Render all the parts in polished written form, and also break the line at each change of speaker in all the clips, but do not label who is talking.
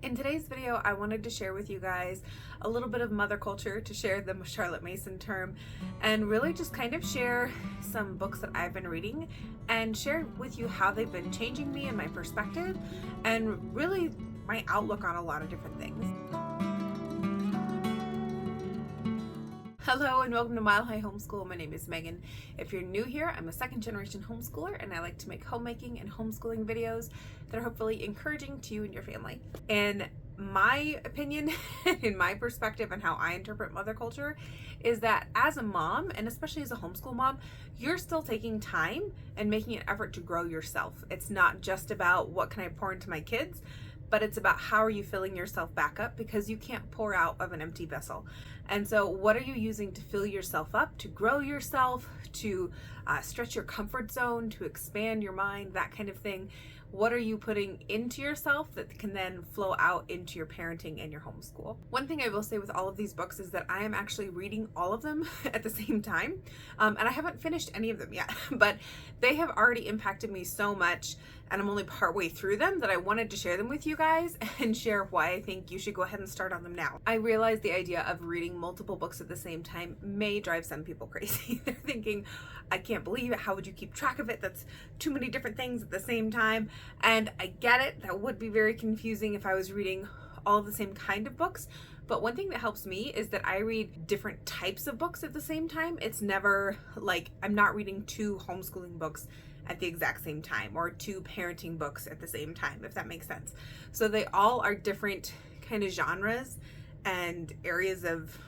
In today's video, I wanted to share with you guys a little bit of mother culture, to share the Charlotte Mason term, and really just kind of share some books that I've been reading and share with you how they've been changing me and my perspective and really my outlook on a lot of different things. Hello and welcome to Mile High Homeschool. My name is Megan. If you're new here, I'm a second generation homeschooler and I like to make homemaking and homeschooling videos that are hopefully encouraging to you and your family. In my opinion, in my perspective and how I interpret mother culture, is that as a mom, and especially as a homeschool mom, you're still taking time and making an effort to grow yourself. It's not just about what can I pour into my kids, but it's about how are you filling yourself back up, because you can't pour out of an empty vessel. And so what are you using to fill yourself up, to grow yourself, to stretch your comfort zone, to expand your mind, that kind of thing? What are you putting into yourself that can then flow out into your parenting and your homeschool? One thing I will say with all of these books is that I am actually reading all of them at the same time. And I haven't finished any of them yet, but they have already impacted me so much, and I'm only partway through them, that I wanted to share them with you guys and share why I think you should go ahead and start on them now. I realize the idea of reading multiple books at the same time may drive some people crazy. They're thinking, I can't believe it. How would you keep track of it? That's too many different things at the same time. And I get it. That would be very confusing if I was reading all the same kind of books. But one thing that helps me is that I read different types of books at the same time. It's never like I'm not reading two homeschooling books at the exact same time or two parenting books at the same time, if that makes sense. So they all are different kind of genres and areas of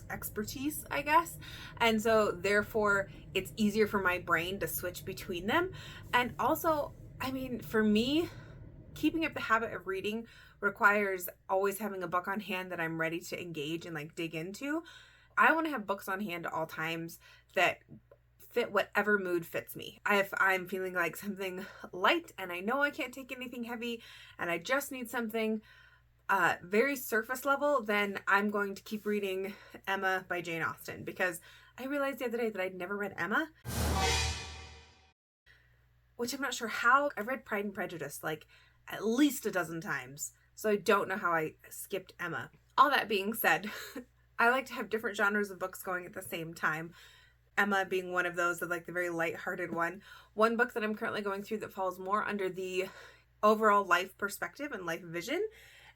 expertise, I guess. And so therefore it's easier for my brain to switch between them. And also, I mean, for me, keeping up the habit of reading requires always having a book on hand that I'm ready to engage and like dig into. I want to have books on hand at all times that fit whatever mood fits me. If I'm feeling like something light and I know I can't take anything heavy and I just need something very surface level, then I'm going to keep reading Emma by Jane Austen, because I realized the other day that I'd never read Emma, which I'm not sure how. I've read Pride and Prejudice like at least a dozen times, so I don't know how I skipped Emma. All that being said, I like to have different genres of books going at the same time. Emma being one of those, of like the very lighthearted one. One book that I'm currently going through that falls more under the overall life perspective and life vision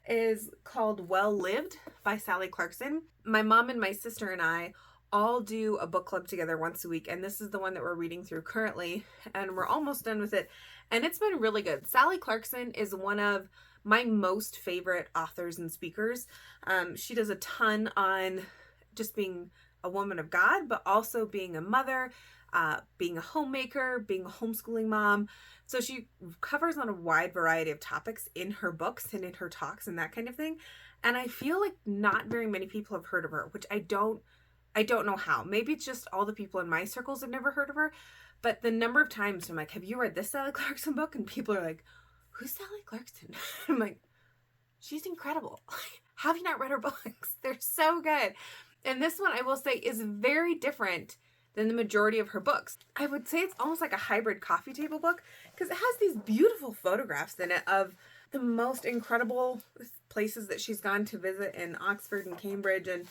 is called Well Lived by Sally Clarkson. My mom and my sister and I all do a book club together once a week, and this is the one that we're reading through currently, and we're almost done with it, and it's been really good. Sally Clarkson is one of my most favorite authors and speakers. She does a ton on just being a woman of God, but also being a mother, being a homemaker, being a homeschooling mom. So she covers on a wide variety of topics in her books and in her talks and that kind of thing. And I feel like not very many people have heard of her, which I don't know how. Maybe it's just all the people in my circles have never heard of her. But the number of times I'm like, have you read this Sally Clarkson book? And people are like, who's Sally Clarkson? I'm like, she's incredible. Have you not read her books? They're so good. And this one, I will say, is very different than the majority of her books. I would say it's almost like a hybrid coffee table book, because it has these beautiful photographs in it of the most incredible places that she's gone to visit in Oxford and Cambridge, and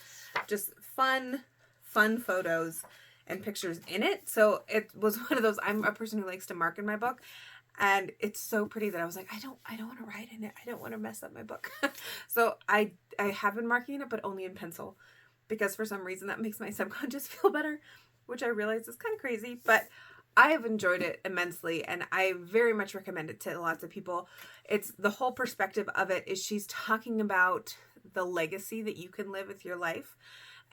just fun photos and pictures in it. So it was one of those, I'm a person who likes to mark in my book, and it's so pretty that I was like, I don't want to write in it. I don't want to mess up my book. So I have been marking it, but only in pencil, because for some reason that makes my subconscious feel better, which I realize is kind of crazy, but I have enjoyed it immensely, and I very much recommend it to lots of people. It's the whole perspective of it is she's talking about the legacy that you can live with your life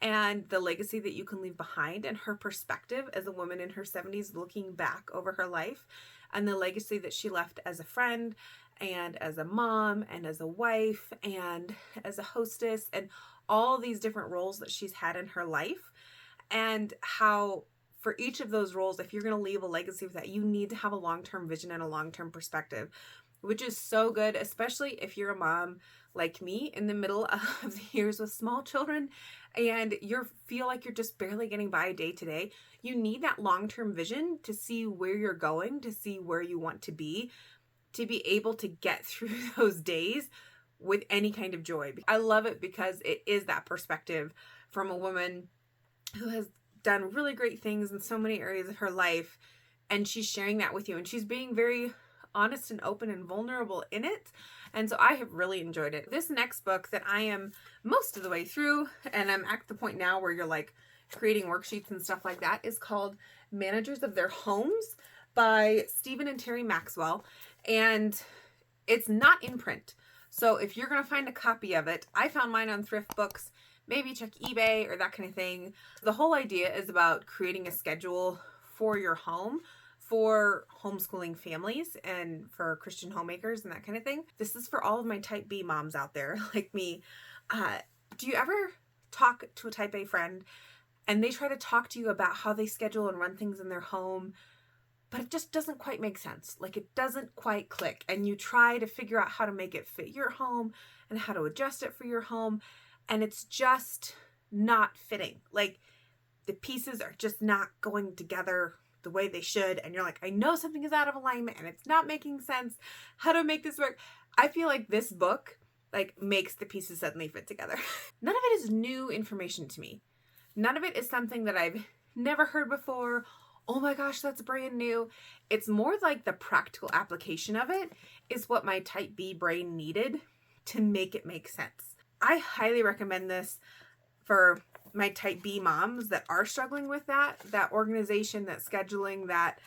and the legacy that you can leave behind, and her perspective as a woman in her 70s looking back over her life and the legacy that she left as a friend and as a mom and as a wife and as a hostess, and all these different roles that she's had in her life, and how for each of those roles, if you're going to leave a legacy with that, you need to have a long-term vision and a long-term perspective, which is so good, especially if you're a mom like me in the middle of the years with small children and you feel like you're just barely getting by day to day. You need that long-term vision to see where you're going, to see where you want to be able to get through those days with any kind of joy. I love it because it is that perspective from a woman who has done really great things in so many areas of her life, and she's sharing that with you, and she's being very honest and open and vulnerable in it. And so I have really enjoyed it. This next book that I am most of the way through, and I'm at the point now where you're like creating worksheets and stuff like that, is called Managers of Their Homes by Stephen and Terry Maxwell. And it's not in print. So if you're going to find a copy of it, I found mine on Thrift Books. Maybe check eBay or that kind of thing. The whole idea is about creating a schedule for your home for homeschooling families and for Christian homemakers and that kind of thing. This is for all of my type B moms out there like me. Do you ever talk to a type A friend and they try to talk to you about how they schedule and run things in their home, but it just doesn't quite make sense? Like, it doesn't quite click, and you try to figure out how to make it fit your home and how to adjust it for your home, and it's just not fitting. Like, the pieces are just not going together the way they should, and you're like, I know something is out of alignment and it's not making sense. How do I make this work? I feel like this book like makes the pieces suddenly fit together. None of it is new information to me. None of it is something that I've never heard before. Oh my gosh, that's brand new. It's more like the practical application of it is what my type B brain needed to make it make sense. I highly recommend this for my type B moms that are struggling with that organization, that scheduling, that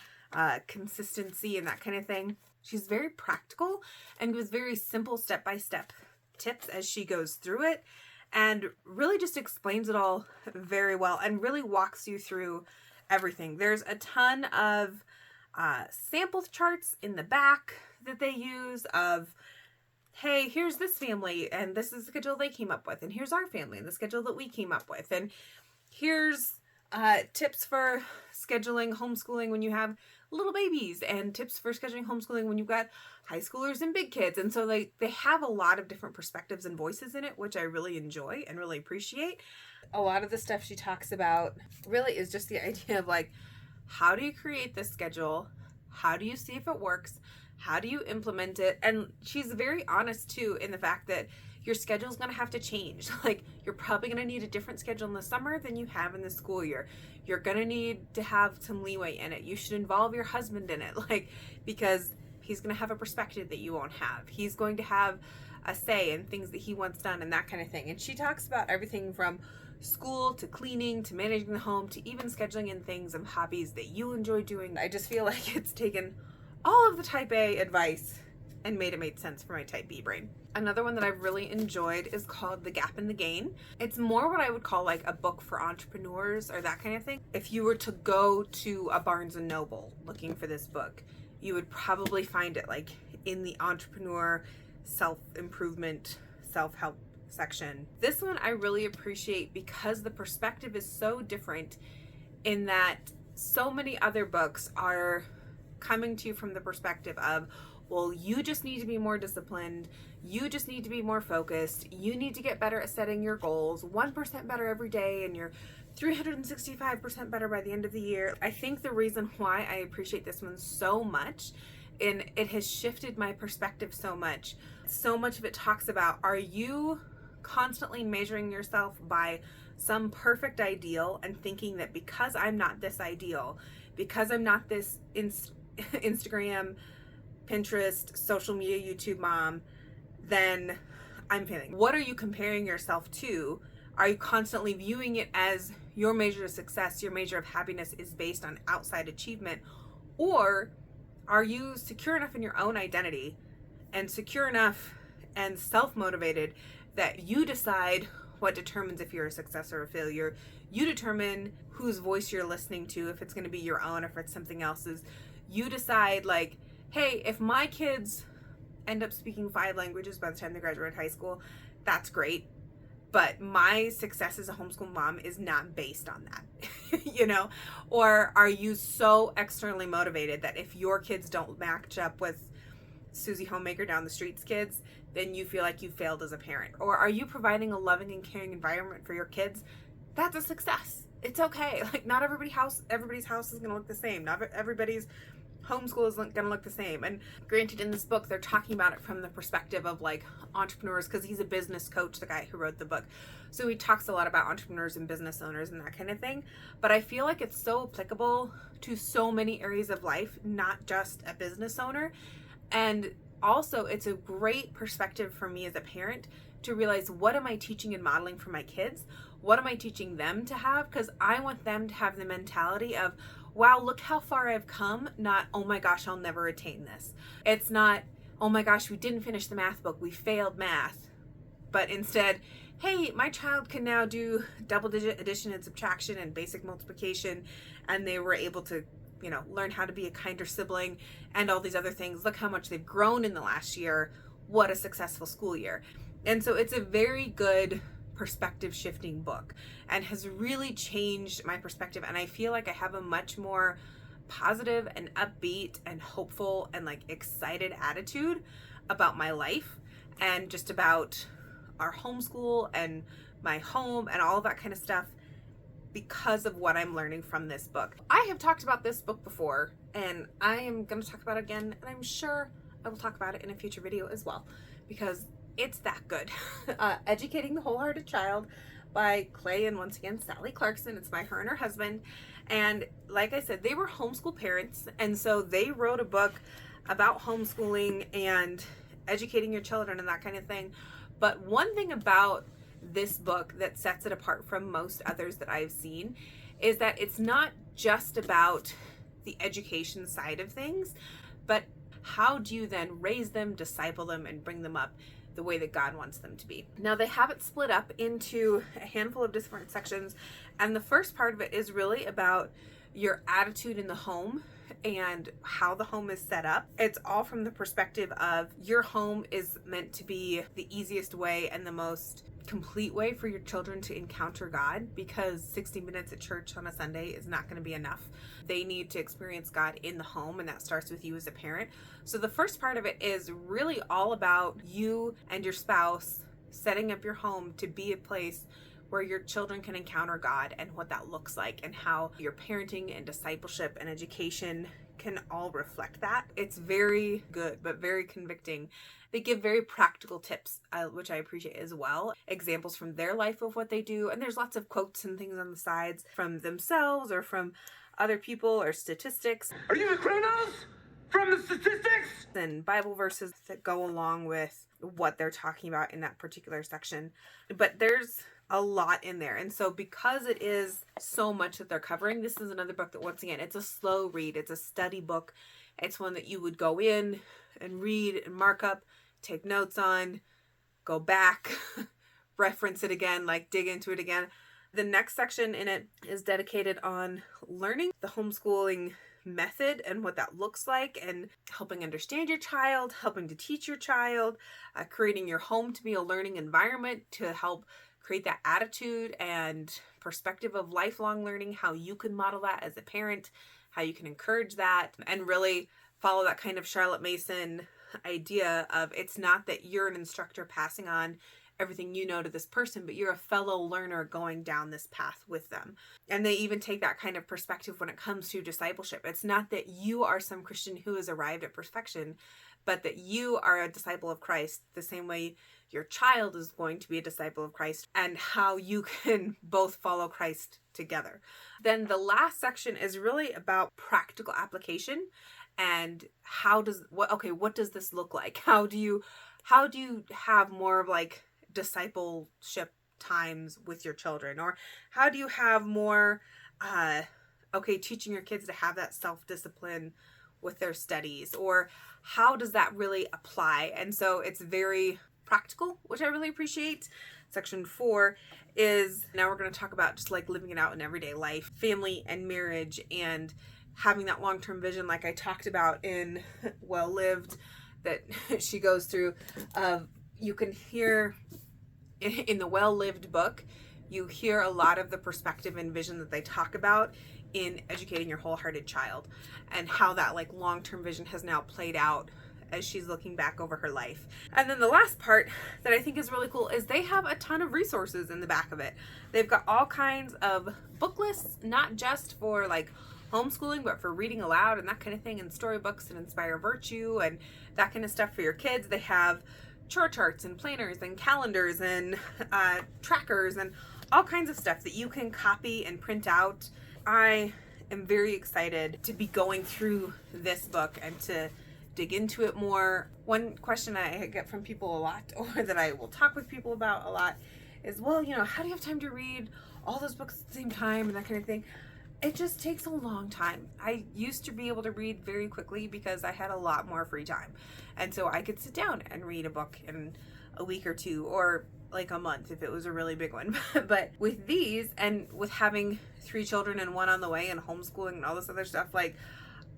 consistency and that kind of thing. She's very practical and gives very simple step-by-step tips as she goes through it, and really just explains it all very well and really walks you through everything. There's a ton of sample charts in the back that they use of, hey, here's this family and this is the schedule they came up with, and here's our family and the schedule that we came up with, and here's tips for scheduling homeschooling when you have little babies, and tips for scheduling homeschooling when you've got high schoolers and big kids. And so they have a lot of different perspectives and voices in it, which I really enjoy and really appreciate. A lot of the stuff she talks about really is just the idea of like, how do you create this schedule? How do you see if it works? How do you implement it? And she's very honest too in the fact that your schedule is going to have to change. Like, you're probably going to need a different schedule in the summer than you have in the school year. You're going to need to have some leeway in it. You should involve your husband in it, like, because he's going to have a perspective that you won't have. He's going to have a say in things that he wants done and that kind of thing. And she talks about everything from school to cleaning to managing the home to even scheduling in things and hobbies that you enjoy doing. I just feel like it's taken all of the type A advice and made sense for my type B brain. Another one that I've really enjoyed is called The Gap and the Gain. It's more what I would call like a book for entrepreneurs or that kind of thing. If you were to go to a Barnes and Noble looking for this book, you would probably find it like in the entrepreneur self-improvement, self-help section. This one I really appreciate because the perspective is so different in that so many other books are coming to you from the perspective of, well, you just need to be more disciplined. You just need to be more focused. You need to get better at setting your goals, 1% better every day, and you're 365% better by the end of the year. I think the reason why I appreciate this one so much, and it has shifted my perspective so much of it talks about, are you constantly measuring yourself by some perfect ideal and thinking that because I'm not this ideal, because I'm not this Instagram, Pinterest, social media, YouTube mom, then I'm failing? What are you comparing yourself to? Are you constantly viewing it as your measure of success, your measure of happiness is based on outside achievement? Or are you secure enough in your own identity and secure enough and self-motivated that you decide what determines if you're a success or a failure? You determine whose voice you're listening to, if it's going to be your own, if it's something else's. You decide, like, hey, if my kids end up speaking 5 languages by the time they graduate high school, that's great. But my success as a homeschool mom is not based on that, you know? Or are you so externally motivated that if your kids don't match up with Susie Homemaker down the street's kids, then you feel like you failed as a parent? Or are you providing a loving and caring environment for your kids? That's a success. It's okay. Like, not everybody's house is going to look the same. Not everybody's homeschool isn't going to look the same. And granted, in this book, they're talking about it from the perspective of like entrepreneurs, because he's a business coach, the guy who wrote the book. So he talks a lot about entrepreneurs and business owners and that kind of thing. But I feel like it's so applicable to so many areas of life, not just a business owner. And also, it's a great perspective for me as a parent to realize, what am I teaching and modeling for my kids? What am I teaching them to have? Because I want them to have the mentality of, wow, look how far I've come. Not, oh my gosh, I'll never attain this. It's not, oh my gosh, we didn't finish the math book, we failed math. But instead, hey, my child can now do double-digit addition and subtraction and basic multiplication, and they were able to, learn how to be a kinder sibling and all these other things. Look how much they've grown in the last year. What a successful school year. And so it's a very good perspective shifting book and has really changed my perspective. And I feel like I have a much more positive and upbeat and hopeful and like excited attitude about my life and just about our homeschool and my home and all of that kind of stuff because of what I'm learning from this book. I have talked about this book before, and I am going to talk about it again, and I'm sure I will talk about it in a future video as well, because it's that good. Educating the Wholehearted Child by Clay and, once again, Sally Clarkson. It's by her and her husband. And like I said, they were homeschool parents, and so they wrote a book about homeschooling and educating your children and that kind of thing. But one thing about this book that sets it apart from most others that I've seen is that it's not just about the education side of things, but how do you then raise them, disciple them, and bring them up the way that God wants them to be. Now, they have it split up into a handful of different sections, and the first part of it is really about your attitude in the home and how the home is set up. It's all from the perspective of your home is meant to be the easiest way and the most complete way for your children to encounter God, because 60 minutes at church on a Sunday is not going to be enough. They need to experience God in the home, and that starts with you as a parent. So the first part of it is really all about you and your spouse setting up your home to be a place where your children can encounter God and what that looks like, and how your parenting and discipleship and education can all reflect that. It's very good, but very convicting. They give very practical tips, which I appreciate as well. Examples from their life of what they do. And there's lots of quotes and things on the sides from themselves or from other people or statistics.
Are you the criminals? From the statistics?
And Bible verses that go along with what they're talking about in that particular section. But there's a lot in there. And so because it is so much that they're covering, this is another book that, once again, it's a slow read. It's a study book. It's one that you would go in and read and mark up, take notes on, go back, reference it again, like dig into it again. The next section in it is dedicated on learning the homeschooling method and what that looks like, and helping understand your child, helping to teach your child, creating your home to be a learning environment to help create that attitude and perspective of lifelong learning, how you can model that as a parent, how you can encourage that, and really follow that kind of Charlotte Mason idea of, it's not that you're an instructor passing on everything you know to this person, but you're a fellow learner going down this path with them. And they even take that kind of perspective when it comes to discipleship. It's not that you are some Christian who has arrived at perfection, but that you are a disciple of Christ the same way your child is going to be a disciple of Christ, and how you can both follow Christ together. Then the last section is really about practical application and what does this look like? How do you have more of like discipleship times with your children? Or how do you have more teaching your kids to have that self-discipline with their studies? Or how does that really apply? And so it's very practical, which I really appreciate. Section 4 is, now we're going to talk about just like living it out in everyday life, family and marriage, and having that long-term vision like I talked about in Well Lived that she goes through. You can hear in the Well Lived book, you hear a lot of the perspective and vision that they talk about in educating your wholehearted child, and how that like long-term vision has now played out as she's looking back over her life. And then the last part that I think is really cool is they have a ton of resources in the back of it. They've got all kinds of book lists, not just for like homeschooling, but for reading aloud and that kind of thing, and storybooks that inspire virtue and that kind of stuff for your kids. They have chore charts and planners and calendars and trackers and all kinds of stuff that you can copy and print out. I am very excited to be going through this book and to dig into it more. One question I get from people a lot, or that I will talk with people about a lot, is, well, you know, how do you have time to read all those books at the same time and that kind of thing? It just takes a long time. I used to be able to read very quickly because I had a lot more free time. And so I could sit down and read a book in a week or two, or like a month if it was a really big one. But with these, and with having 3 children and 1 on the way, and homeschooling and all this other stuff, like,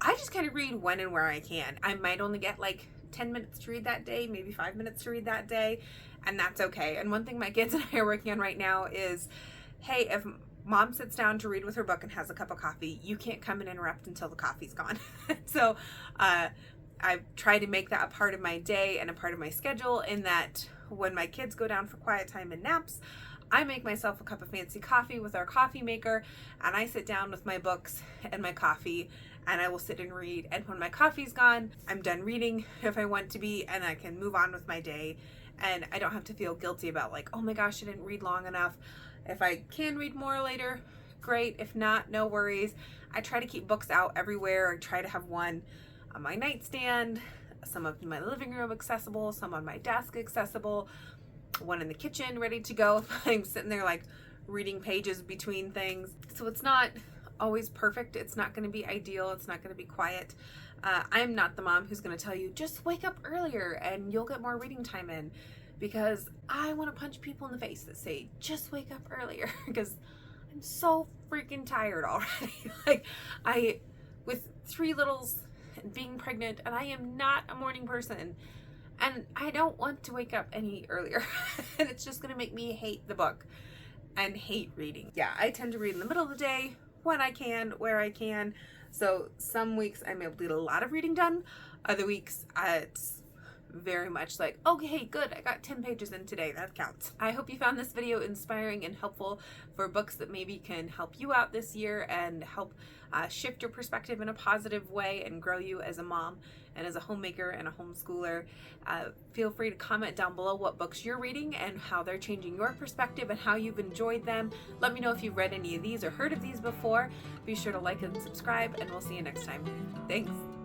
I just kind of read when and where I can. I might only get like 10 minutes to read that day, maybe 5 minutes to read that day, and that's okay. And one thing my kids and I are working on right now is, hey, if mom sits down to read with her book and has a cup of coffee, you can't come and interrupt until the coffee's gone. So I try to make that a part of my day and a part of my schedule, in that when my kids go down for quiet time and naps, I make myself a cup of fancy coffee with our coffee maker, and I sit down with my books and my coffee, and I will sit and read. And when my coffee's gone, I'm done reading if I want to be, and I can move on with my day. And I don't have to feel guilty about, like, oh my gosh, I didn't read long enough. If I can read more later, great. If not, no worries. I try to keep books out everywhere. I try to have one on my nightstand, some of my living room accessible, some on my desk accessible, one in the kitchen ready to go if I'm sitting there like reading pages between things. So it's not always perfect. It's not going to be ideal. It's not going to be quiet. I'm not the mom who's going to tell you, just wake up earlier and you'll get more reading time in, because I want to punch people in the face that say, just wake up earlier, because I'm so freaking tired already. Like, with 3 littles and being pregnant, and I am not a morning person, and I don't want to wake up any earlier. And it's just going to make me hate the book and hate reading. Yeah, I tend to read in the middle of the day, when I can, where I can. So some weeks I'm able to get a lot of reading done. Other weeks it's very much like, okay, good, I got 10 pages in today, that counts. I hope you found this video inspiring and helpful for books that maybe can help you out this year and help shift your perspective in a positive way and grow you as a mom and as a homemaker and a homeschooler. Feel free to comment down below what books you're reading and how they're changing your perspective and how you've enjoyed them. Let me know if you've read any of these or heard of these before. Be sure to like and subscribe, and we'll see you next time. Thanks.